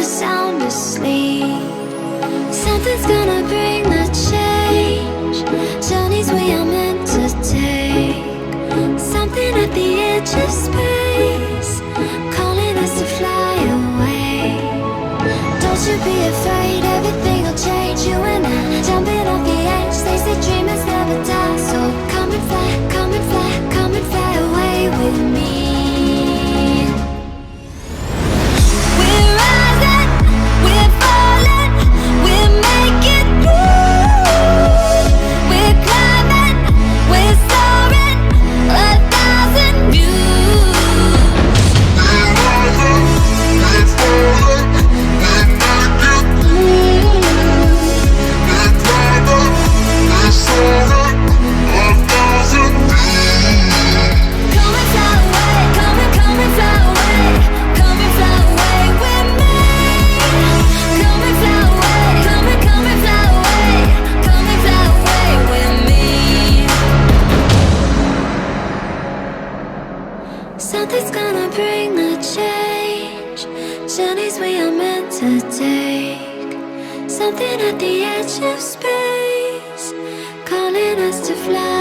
sound asleep. Something's gonna bring the change. Journeys we are meant to take. Something at the edge of space, calling us to fly away. Don't you be afraid, everything will change. You and I, jumping off the edge. They say dreamers never die. So come and fly, come and fly, come and fly away with me. We're rising, we're falling, we're making through. We're climbing, we're soaring, 1,000 views. We're rising, we're falling, we're making through. We're climbing, we're soaring, 1,000 views. Come and fly away, come and fly away, come and fly away with me. Come and fly away, come and fly away, come and fly away with me. Something's gonna bring the change. Journeys we are meant to take. Something at the edge of space, calling us to fly